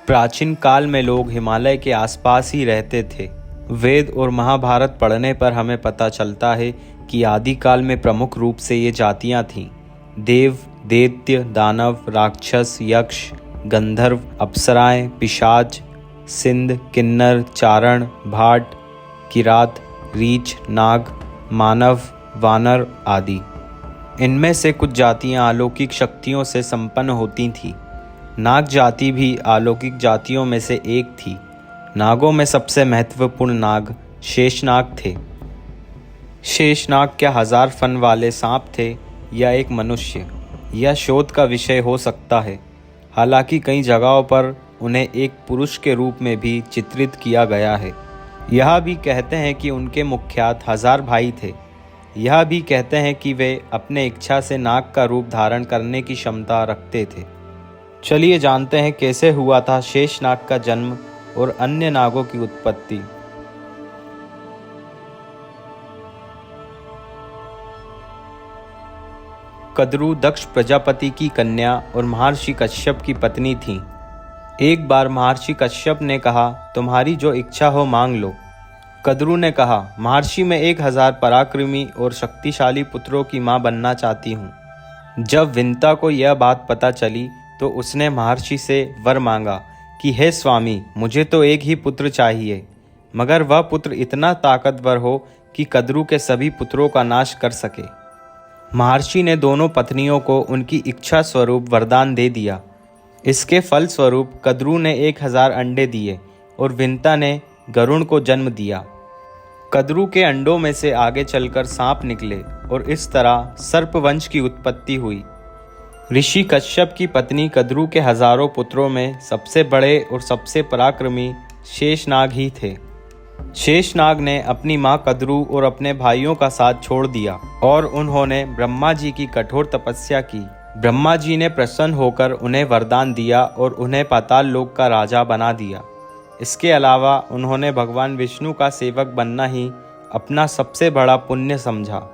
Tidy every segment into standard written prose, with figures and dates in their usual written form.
प्राचीन काल में लोग हिमालय के आसपास ही रहते थे। वेद और महाभारत पढ़ने पर हमें पता चलता है कि आदिकाल में प्रमुख रूप से ये जातियां थीं। देव, दैत्य, दानव, राक्षस, यक्ष, गंधर्व, अप्सराएं, पिशाच, सिंध, किन्नर, चारण, भाट, किरात, रीछ, नाग, मानव, वानर आदि। इनमें से कुछ जातियां अलौकिक शक्तियों से संपन्न होती थीं। नाग जाति भी अलौकिक जातियों में से एक थी। नागों में सबसे महत्वपूर्ण नाग शेषनाग थे। शेषनाग क्या 1000 फन वाले सांप थे या एक मनुष्य, यह शोध का विषय हो सकता है। हालांकि कई जगहों पर उन्हें एक पुरुष के रूप में भी चित्रित किया गया है। यह भी कहते हैं कि उनके मुख्यात 1000 भाई थे। यह भी कहते हैं कि वे अपने इच्छा से नाग का रूप धारण करने की क्षमता रखते थे। चलिए जानते हैं कैसे हुआ था शेषनाग का जन्म और अन्य नागों की उत्पत्ति। कद्रू दक्ष प्रजापति की कन्या और महर्षि कश्यप की पत्नी थी। एक बार महर्षि कश्यप ने कहा, तुम्हारी जो इच्छा हो मांग लो। कद्रू ने कहा, महर्षि मैं 1000 पराक्रमी और शक्तिशाली पुत्रों की मां बनना चाहती हूँ। जब विंता को यह बात पता चली तो उसने महर्षि से वर मांगा कि हे स्वामी, मुझे तो एक ही पुत्र चाहिए, मगर वह पुत्र इतना ताकतवर हो कि कद्रू के सभी पुत्रों का नाश कर सके। महर्षि ने दोनों पत्नियों को उनकी इच्छा स्वरूप वरदान दे दिया। इसके फल स्वरूप कद्रू ने 1000 अंडे दिए और विंता ने गरुण को जन्म दिया। कद्रू के अंडों में से आगे चलकर सांप निकले और इस तरह सर्पवंश की उत्पत्ति हुई। ऋषि कश्यप की पत्नी कद्रू के हजारों पुत्रों में सबसे बड़े और सबसे पराक्रमी शेषनाग ही थे। शेषनाग ने अपनी मां कद्रू और अपने भाइयों का साथ छोड़ दिया और उन्होंने ब्रह्मा जी की कठोर तपस्या की। ब्रह्मा जी ने प्रसन्न होकर उन्हें वरदान दिया और उन्हें पाताल लोक का राजा बना दिया। इसके अलावा उन्होंने भगवान विष्णु का सेवक बनना ही अपना सबसे बड़ा पुण्य समझा।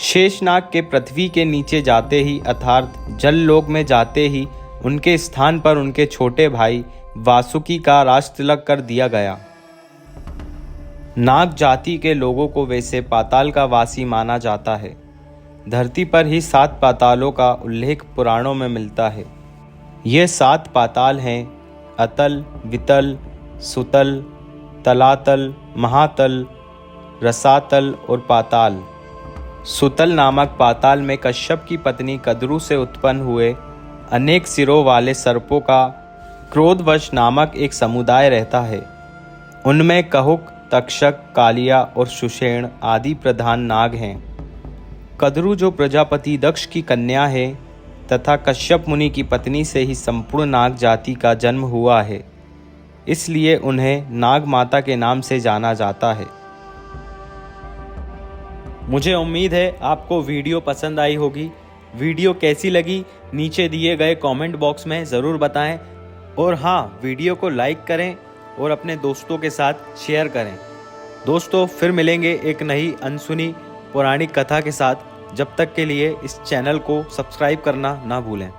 शेषनाग के पृथ्वी के नीचे जाते ही अर्थात जल लोक में जाते ही उनके स्थान पर उनके छोटे भाई वासुकी का राजतिलक कर दिया गया। नाग जाति के लोगों को वैसे पाताल का वासी माना जाता है। धरती पर ही 7 पातालों का उल्लेख पुराणों में मिलता है। ये 7 पाताल हैं अतल, वितल, सुतल, तलातल, महातल, रसातल और पाताल। सुतल नामक पाताल में कश्यप की पत्नी कद्रू से उत्पन्न हुए अनेक सिरों वाले सर्पों का क्रोधवश नामक एक समुदाय रहता है। उनमें कहुक, तक्षक, कालिया और सुषेण आदि प्रधान नाग हैं। कद्रू जो प्रजापति दक्ष की कन्या है तथा कश्यप मुनि की पत्नी से ही संपूर्ण नाग जाति का जन्म हुआ है, इसलिए उन्हें नाग माता के नाम से जाना जाता है। मुझे उम्मीद है आपको वीडियो पसंद आई होगी। वीडियो कैसी लगी नीचे दिए गए कमेंट बॉक्स में ज़रूर बताएं और हाँ, वीडियो को लाइक करें और अपने दोस्तों के साथ शेयर करें। दोस्तों, फिर मिलेंगे एक नई अनसुनी पौराणिक कथा के साथ। जब तक के लिए इस चैनल को सब्सक्राइब करना ना भूलें।